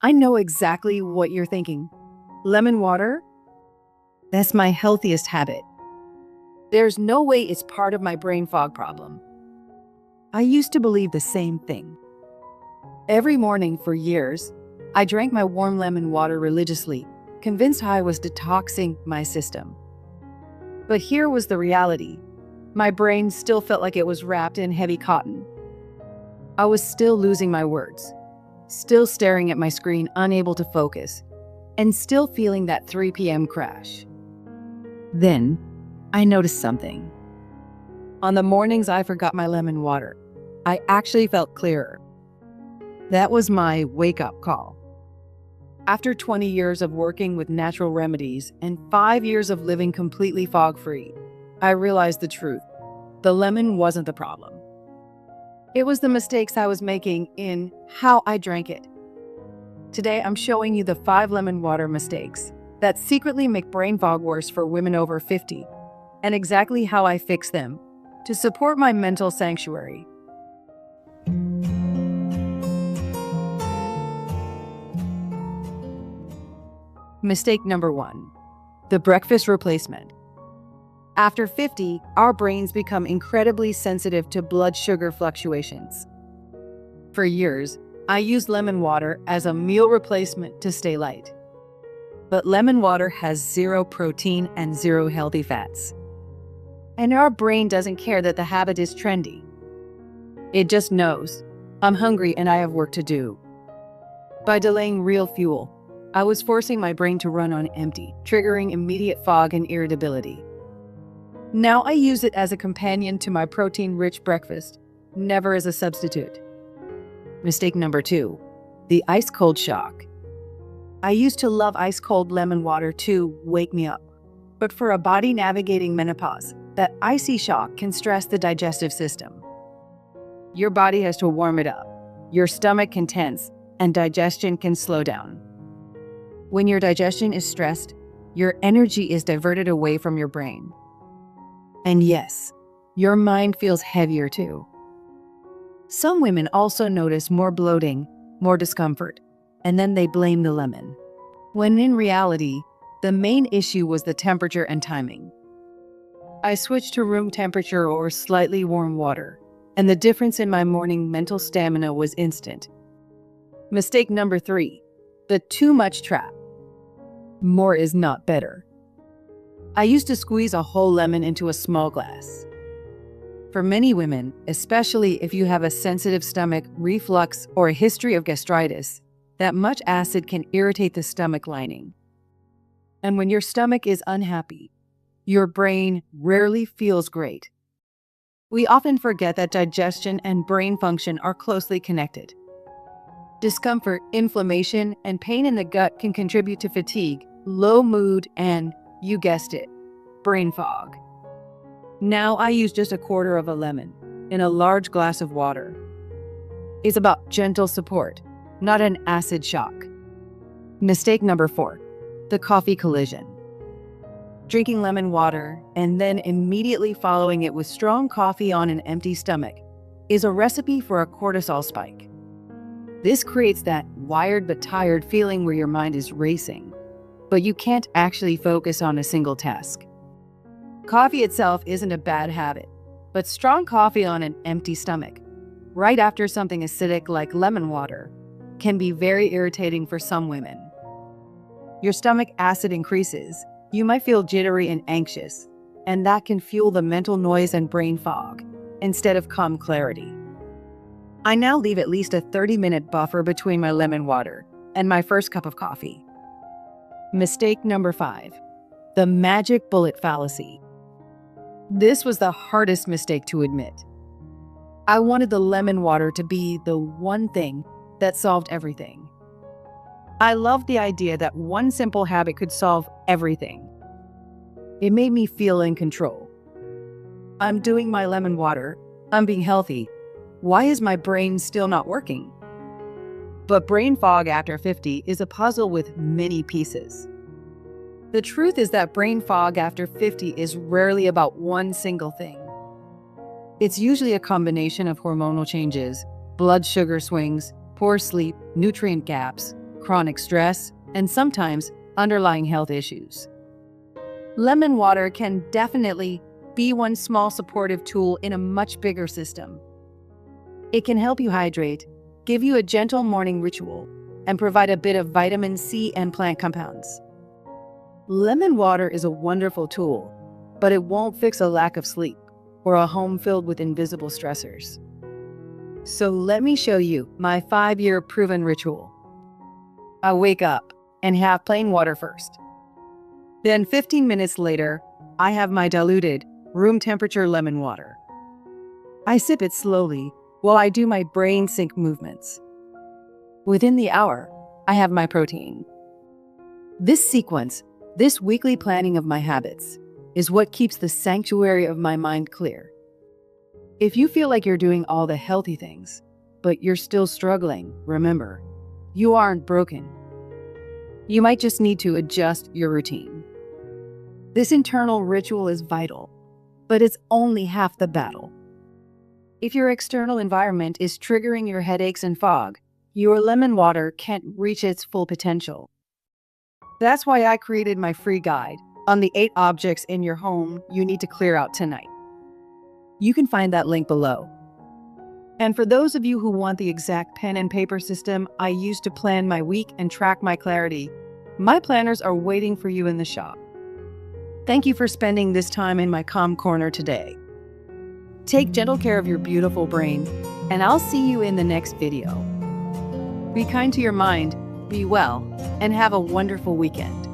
I know exactly what you're thinking. Lemon water? That's my healthiest habit. There's no way it's part of my brain fog problem. I used to believe the same thing. Every morning for years, I drank my warm lemon water religiously, convinced I was detoxing my system. But here was the reality. My brain still felt like it was wrapped in heavy cotton. I was still losing my words, still staring at my screen, unable to focus, and still feeling that 3 p.m. crash. Then, I noticed something. On the mornings I forgot my lemon water, I actually felt clearer. That was my wake-up call. After 20 years of working with natural remedies and 5 years of living completely fog-free, I realized the truth. The lemon wasn't the problem. It was the mistakes I was making in how I drank it. Today, I'm showing you the 5 lemon water mistakes that secretly make brain fog worse for women over 50, and exactly how I fix them to support my mental sanctuary. Mistake number 1, the breakfast replacement. After 50, our brains become incredibly sensitive to blood sugar fluctuations. For years, I used lemon water as a meal replacement to stay light. But lemon water has 0 protein and 0 healthy fats. And our brain doesn't care that the habit is trendy. It just knows, I'm hungry and I have work to do. By delaying real fuel, I was forcing my brain to run on empty, triggering immediate fog and irritability. Now I use it as a companion to my protein-rich breakfast, never as a substitute. Mistake number 2, the ice-cold shock. I used to love ice-cold lemon water to wake me up. But for a body navigating menopause, that icy shock can stress the digestive system. Your body has to warm it up. Your stomach can tense, and digestion can slow down. When your digestion is stressed, your energy is diverted away from your brain. And yes, your mind feels heavier too. Some women also notice more bloating, more discomfort, and then they blame the lemon. When in reality, the main issue was the temperature and timing. I switched to room temperature or slightly warm water, and the difference in my morning mental stamina was instant. Mistake number 3, the too much trap. More is not better. I used to squeeze a whole lemon into a small glass. For many women, especially if you have a sensitive stomach, reflux, or a history of gastritis, that much acid can irritate the stomach lining. And when your stomach is unhappy, your brain rarely feels great. We often forget that digestion and brain function are closely connected. Discomfort, inflammation, and pain in the gut can contribute to fatigue, low mood, and, you guessed it, brain fog. Now I use just a quarter of a lemon in a large glass of water. It's about gentle support, not an acid shock. Mistake number 4, the coffee collision. Drinking lemon water and then immediately following it with strong coffee on an empty stomach is a recipe for a cortisol spike. This creates that wired but tired feeling where your mind is racing, but you can't actually focus on a single task. Coffee itself isn't a bad habit, but strong coffee on an empty stomach, right after something acidic like lemon water, can be very irritating for some women. Your stomach acid increases, you might feel jittery and anxious, and that can fuel the mental noise and brain fog, instead of calm clarity. I now leave at least a 30-minute buffer between my lemon water and my first cup of coffee. Mistake number 5, the magic bullet fallacy. This was the hardest mistake to admit. I wanted the lemon water to be the one thing that solved everything. I loved the idea that one simple habit could solve everything. It made me feel in control. I'm doing my lemon water. I'm being healthy. Why is my brain still not working? But brain fog after 50 is a puzzle with many pieces. The truth is that brain fog after 50 is rarely about one single thing. It's usually a combination of hormonal changes, blood sugar swings, poor sleep, nutrient gaps, chronic stress, and sometimes underlying health issues. Lemon water can definitely be one small supportive tool in a much bigger system. It can help you hydrate, give you a gentle morning ritual, and provide a bit of vitamin C and plant compounds. Lemon water is a wonderful tool, but it won't fix a lack of sleep or a home filled with invisible stressors. So let me show you my 5-year proven ritual. I wake up and have plain water first. Then 15 minutes later, I have my diluted, room temperature lemon water. I sip it slowly while I do my brain sync movements. Within the hour, I have my protein. This sequence, this weekly planning of my habits, is what keeps the sanctuary of my mind clear. If you feel like you're doing all the healthy things, but you're still struggling, remember, you aren't broken. You might just need to adjust your routine. This internal ritual is vital, but it's only half the battle. If your external environment is triggering your headaches and fog, your lemon water can't reach its full potential. That's why I created my free guide on the 8 objects in your home you need to clear out tonight. You can find that link below. And for those of you who want the exact pen and paper system I use to plan my week and track my clarity, my planners are waiting for you in the shop. Thank you for spending this time in my calm corner today. Take gentle care of your beautiful brain, and I'll see you in the next video. Be kind to your mind, be well, and have a wonderful weekend.